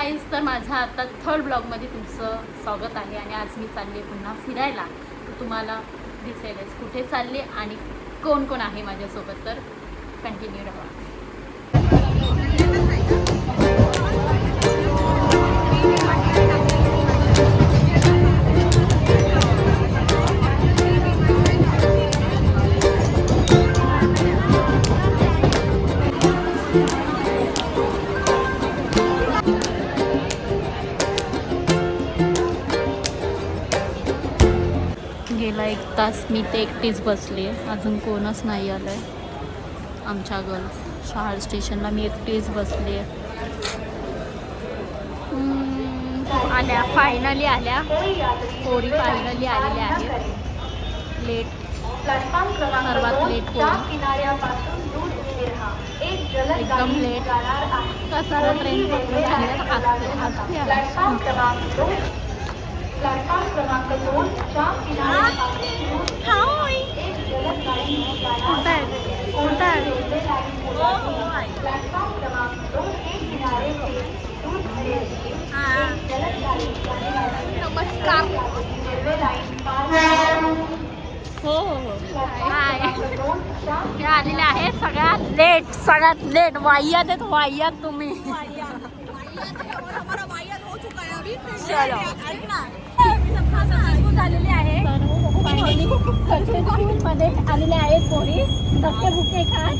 Guys, तर माझ्या आता थर्ड ब्लॉगमध्ये तुमचं स्वागत आहे. आणि आज मी चालले पुन्हा फिरायला. तर तुम्हाला दिसेलच कुठे चालले आणि कोण कोण आहे माझ्यासोबत. तर कंटिन्यू राहा. गेला 1 तास मी ते एकटीच बसली आहे. अजून कोणच नाही आलं आहे आमच्या गर्ल्स. शहाळ स्टेशनला मी एकटीच बसली आहे. आल्या, फायनली आल्या. पोरी फायनली आलेल्या आहेत. लेट, सर्वात लेट पोरी, एकदम लेट. कसारा ट्रेन पकडून झाल्यात. हसते प्लॅटफॉर्म क्रमांक 2 च्या नमस्कार. हो हो हो, हाय. हे आलेले आहेत सगळ्यात लेट वाह्यात आहेत. वाह्यात तुम्ही झालेली आहे. सक्सेसफुल मध्ये आलेले आहेत पोरी. धक्के बुक्के खात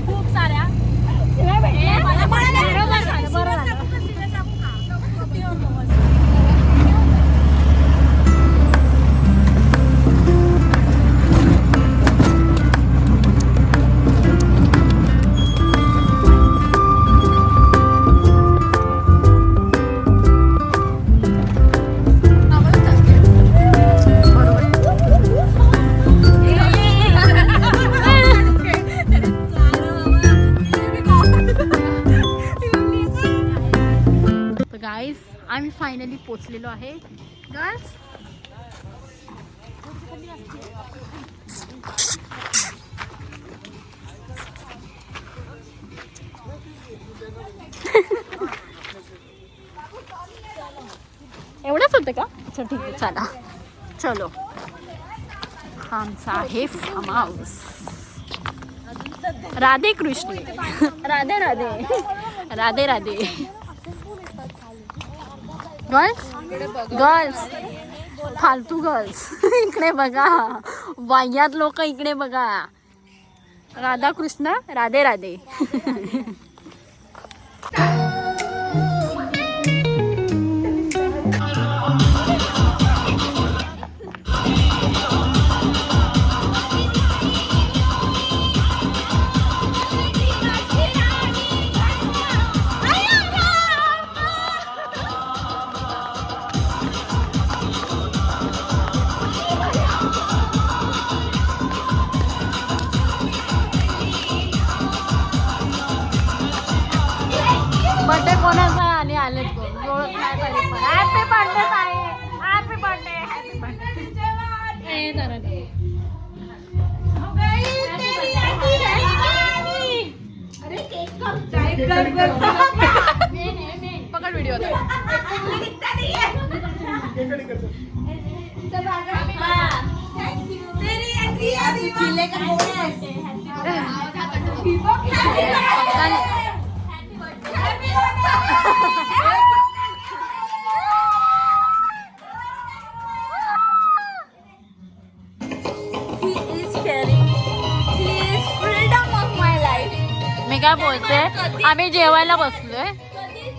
खूप साऱ्या शिवाय भेटल्या. बरं झालं. आम्ही फायनली पोचलेलो आहे गर्ल्स. एवढंच होतं का? अच्छा ठीक आहे, चला चलो. आमचा आहे farm house. Radhe Krishna, Radhe Radhe, Radhe Radhe. Girls फालतू गर्ल्स इकडे बघा. वाह्यात लोक इकडे बघा. राधा कृष्ण, राधे राधे. बर्थडे कोणाचा आणि आले कोण ओळख नाही तरी पण हॅपी बर्थडे ताई. Happy birthday, happy birthday. पकड व्हिडिओ. मी काय बोलते, आम्ही जेवायला बसलोय.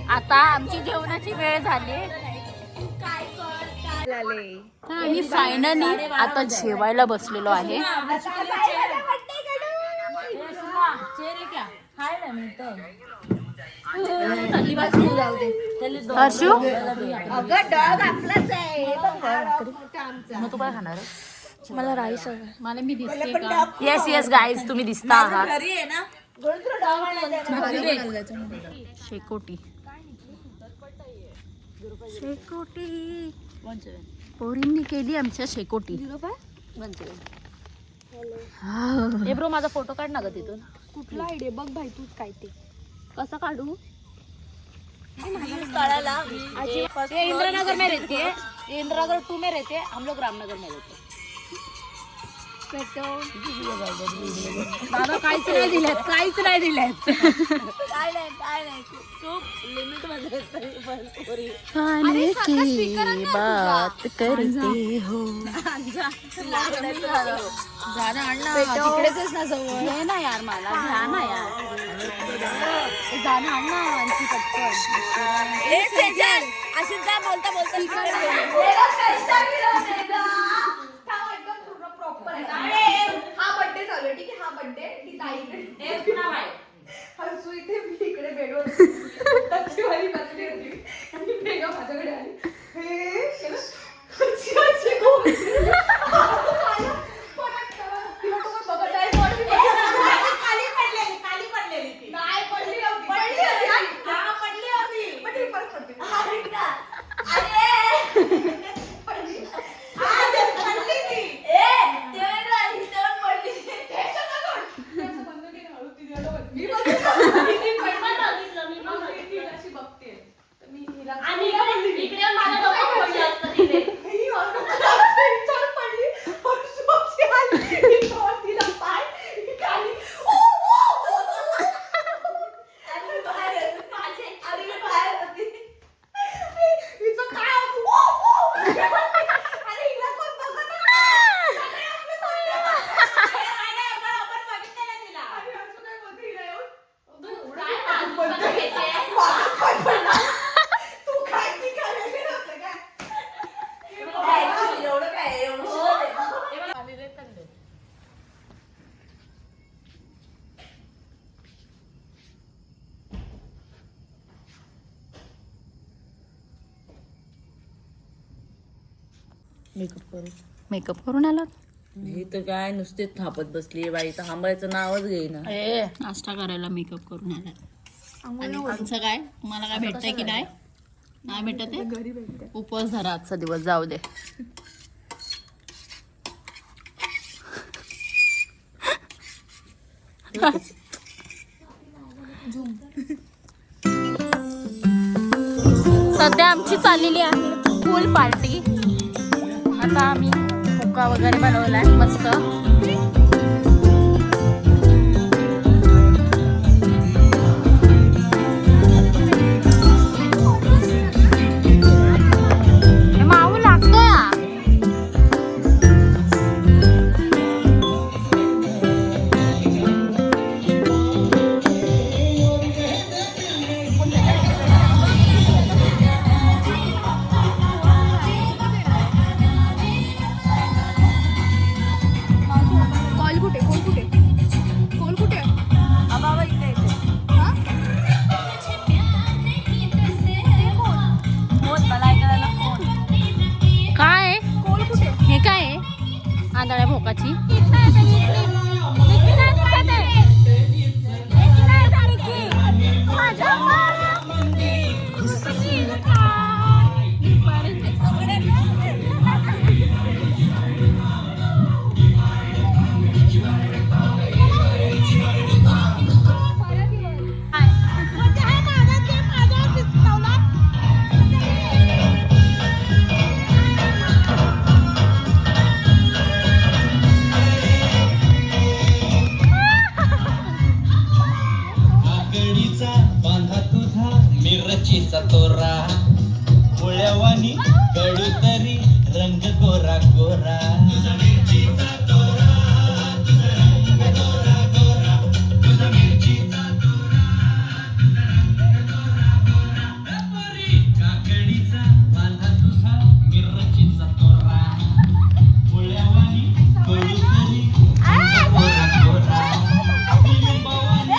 आता आमची जेवणाची वेळ झाली. आम्ही फायनली आता जेवायला बसलेलो आहे. हर्षू, मग तू काय खाणार? मला राईस हवं. मला मी दिसते का? येस येस गाईज, तुम्ही दिसता आहात. शेकोटी, शेकोटी पोरींनी केली आमच्या शेकोटी. ब्रो माझा फोटो काढ ना ग तिथून. कुठला आयडिया बघ भाई तूच काय ते. कसं काढू? ये इंद्रनगर में रहती है, ये इंद्रनगर 2 में रहते हैं, हम लोग रामनगर में रहते हैं. दादा काहीच नाही दिलेत, काहीच नाही दिलेत. काय नाही खूप लिमिट मध्ये खाने की बात करते हो. जाणं आणणं तिकडेच ना जवळ. घे ना यार, मला घ्या ना यार. जाणं आणणं आणखी पटकन. अशीच जा बोलता हा बर्थडे चालू आहे, ठीक आहे. हा बर्थडे ही ताईकडे हसू इथे मी इकडे बेडवर वाली बसली होती आणि मेघा माझ्याकडे आली. हे केलं, हसी खूप. तिला तो काय बघत आहे, खाली पडलेली ती. नाही पडली नव्हती. पडली होती. पण ती परत पडते. पडली ती. मेकअप करून आलात? हे तर काय नुसते थापत बसली बाई, थांबायचं नावच घेईना. नाश्ता करायला मेकअप करून आलात. आणि आमचं काय, तुम्हाला काय भेटतंय की नाही? नाही भेटत आहे? उपवास धरा आजचा दिवस, जाऊ दे. सध्या आमची चाललेली आहे फुल पार्टी. आता आम्ही हुक्का वगैरे बनवलाय मस्त. माऊ लागतोय. काय हे काय आहे? आंधळ्या भोकाची. मिरचीचा तोरा पोळ्यावानी कडू तरी रंग गोरा गोरा. काकडीचा बांधा तुझा मिरचीचा तोरा पोळ्यावानी कडू तरी रंग गोरा गोरा. लिंबावानी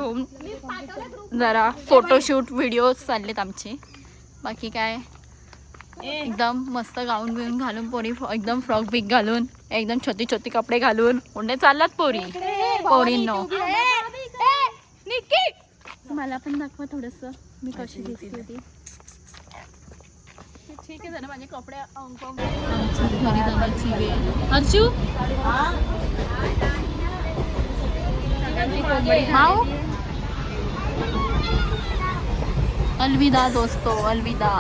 होऊन जरा फोटोशूट व्हिडिओ चाललेत आमचे. बाकी काय एकदम मस्त गाऊन बिऊन घालून पोरी एकदम फ्रॉक बिक घालून एकदम छोटी छोटी कपडे घालून उंडे चाललात पोरींनो. मला पण दाखवा थोडस मी कशी दिसते ती. ठीक आहे जरा माझे कपडे घरी जाण्याची वेळ. अर्जू माऊ अलविदा दोस्तो अलविदा.